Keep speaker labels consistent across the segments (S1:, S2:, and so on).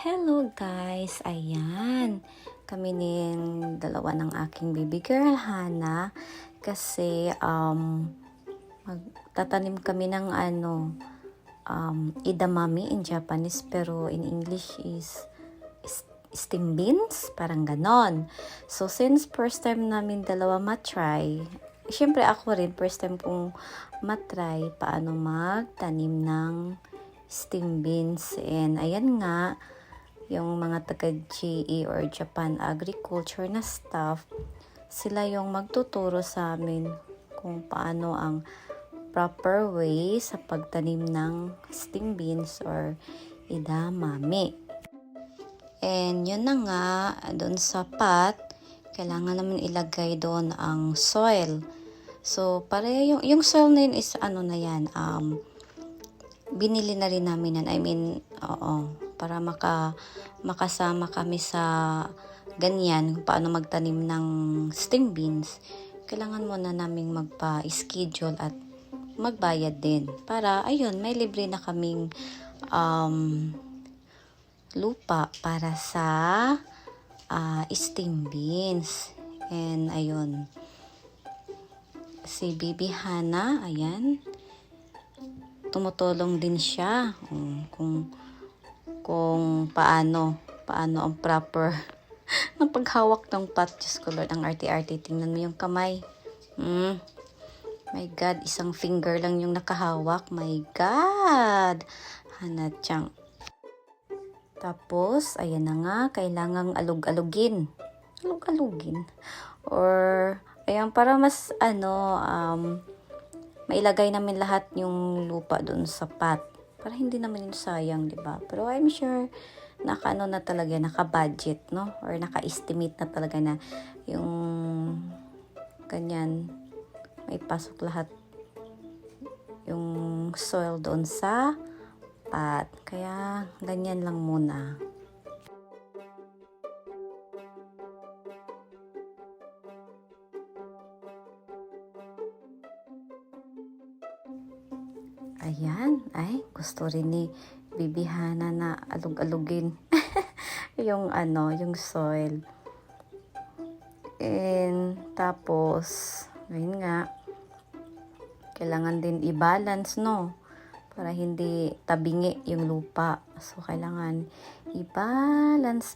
S1: Hello guys! Ayan, kami ning dalawa ng aking baby girl, Hana. Kasi, magtatanim kami ng edamame in Japanese, pero in English is steam beans, parang ganon. So, since first time namin dalawa matry, syempre ako rin, first time kong matry paano magtanim ng steam beans. And ayan nga, yung mga taga-GE or Japan Agriculture na staff, sila yung magtuturo sa amin kung paano ang proper way sa pagtanim ng steam beans or edamame. And yun na nga, doon sa pot, kailangan naman ilagay doon ang soil. So, para yung soil na yun is binili na rin namin yan. Para makasama kami sa ganyan, paano magtanim ng steam beans. Kailangan muna naming magpa-schedule at magbayad din. Para, ayun, may libre na kaming lupa para sa steam beans. And, ayun, si Baby Hana, ayan, tumutulong din siya kung paano ang proper ng paghawak ng pot. Diyos ko Lord, ang arte-arte. Tingnan mo yung kamay. My God, isang finger lang yung nakahawak. My God! Hanachang. Tapos, ayan na nga, kailangang alug-alugin. Alug-alugin. Or, ayan, para mas, mailagay namin lahat yung lupa doon sa pot. Para hindi naman yung sayang, di ba? Pero I'm sure, na talaga, naka-budget, no? Or naka-estimate na talaga na yung ganyan, may pasok lahat yung soil doon sa pot. Kaya, ganyan lang muna. Ayan, ay, gusto rin ni Baby Hana na alug-alugin yung soil. And, tapos, ayun nga, kailangan din i-balance, no? Para hindi tabingi yung lupa. So, kailangan i-balance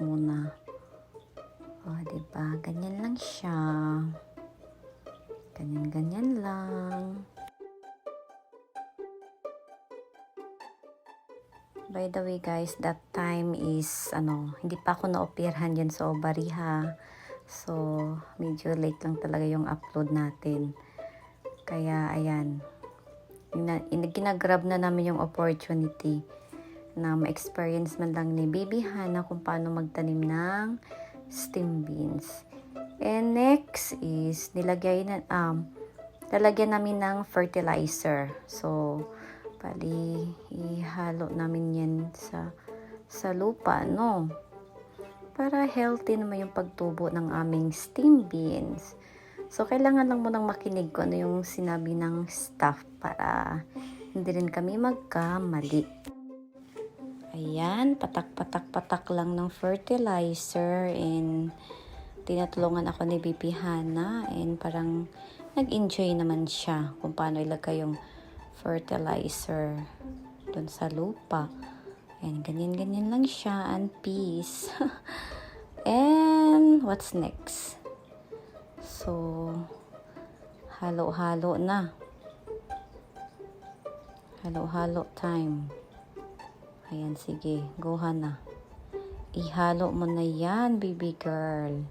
S1: muna. O, diba? Ganyan lang siya. Ganyan lang. By the way guys, that time is, hindi pa ako na-operahan dyan sa ovary ha. So, medyo late lang talaga yung upload natin. Kaya, ayan. Ginagrab na namin yung opportunity na ma-experience man lang ni Baby Hana kung paano magtanim ng steam beans. And next is, lalagyan namin ng fertilizer. So, bali, ihalo namin yan sa lupa, no? Para healthy naman yung pagtubo ng aming steam beans. So, kailangan lang munang makinig ko ano yung sinabi ng staff para hindi rin kami magkamali. Ayan, patak lang ng fertilizer and tinatulungan ako ni Baby Hana and parang nag-enjoy naman siya kung paano ilagay yung fertilizer dun sa lupa. And ganyan lang siya and peace. And what's next? So, halo-halo na. Halo-halo time. Ayan, sige, go Hana. Ihalo mo na yan, baby girl.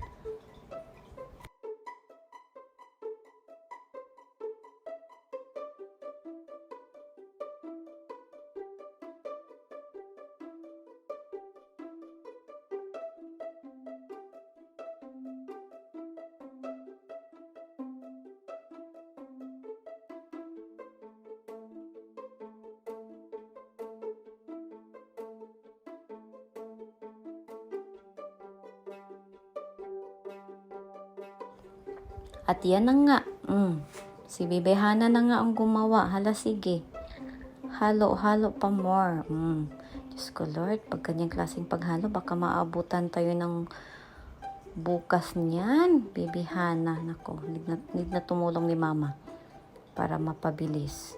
S1: At yan na nga. Si Baby Hana na nga ang gumawa. Hala, sige. Halo pa more. Diyos ko Lord, pag ganyang klaseng paghalo, baka maabutan tayo ng bukas niyan. Baby Hana, nako, need na tumulong ni Mama para mapabilis.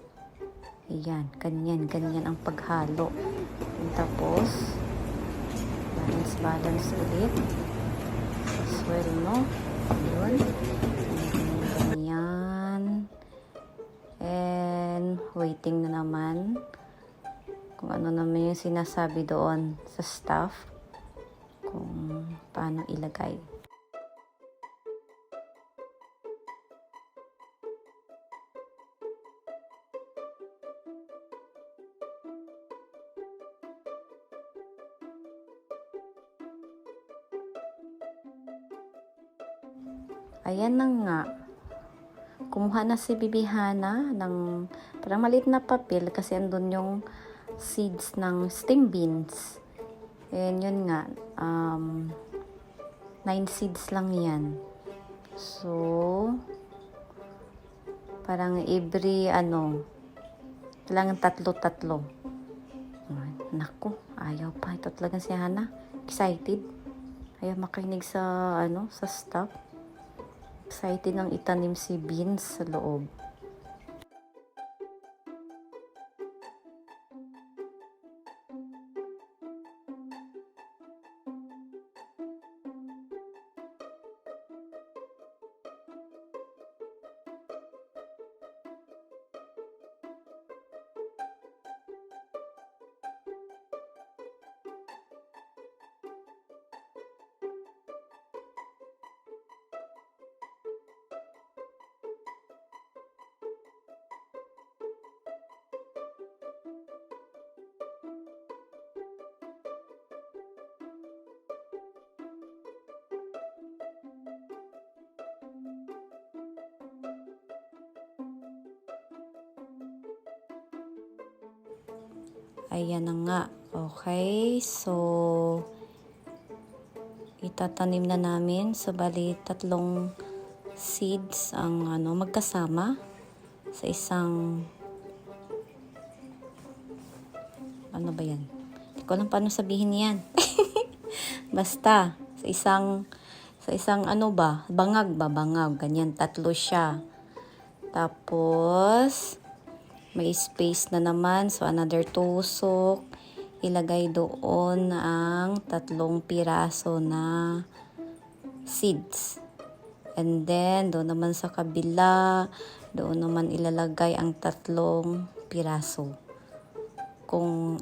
S1: Ayan, ganyan ang paghalo. Tapos, balance ulit. Swell, no? Yun. Ganyan. And, waiting na naman. Kung ano naman yung sinasabi doon sa staff. Kung paano ilagay. Ayan na nga. Kumuha na si Bibi Hana ng parang maliit na papel kasi andun yung seeds ng stem beans. And yun nga, 9 seeds lang yan. So, parang every kailangan tatlo. Naku, ayaw pa. Ito talaga si Hana. Excited. Ayaw makinig sa staff. Excited nang itanim si beans sa loob. Ayan na nga. Okay, so itatanim na namin. So, bali 3 seeds ang magkasama sa isang ano ba yan? Hindi ko alam paano sabihin yan. Basta, sa isang bangag, ganyan, 3 siya. Tapos, may space na naman. So, another tusok. Ilagay doon ang 3 piraso na seeds. And then, doon naman sa kabila, doon naman ilalagay ang 3 piraso. Kung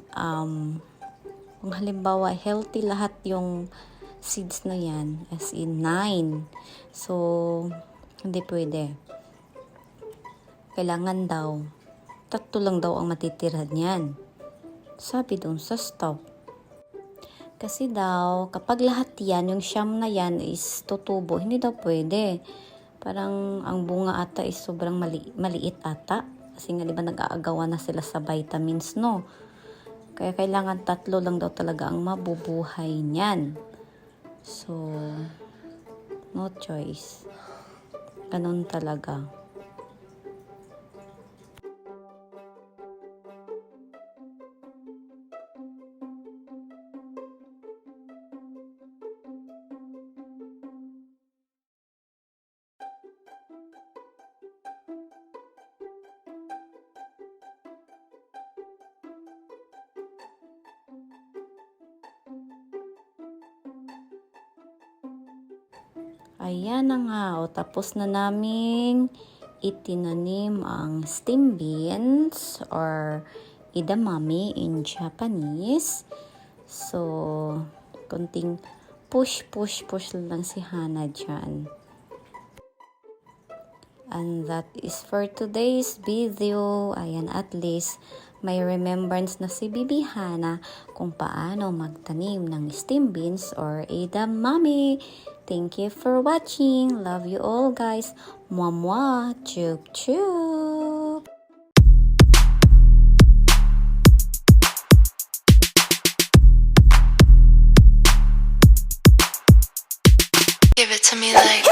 S1: halimbawa, healthy lahat yung seeds na yan, as in 9. So, hindi pwede. Kailangan daw 3 lang daw ang matitira niyan. Sabi doon sa stop. Kasi daw, kapag lahat yan, yung siyam na yan is tutubo, hindi daw pwede. Parang ang bunga ata is sobrang maliit ata. Kasi nga diba nag-aagawan na sila sa vitamins, no? Kaya kailangan 3 lang daw talaga ang mabubuhay niyan. So, no choice. Ganun talaga. Ayan na nga. O, tapos na naming itinanim ang stem beans or edamame in Japanese. So, konting push lang si Hana dyan. And that is for today's video. Ayan, at least may remembrance na si Bibi Hana kung paano magtanim ng stem beans or edamame. Thank you for watching. Love you all, guys. Mwah, chup chup.
S2: Give it to me like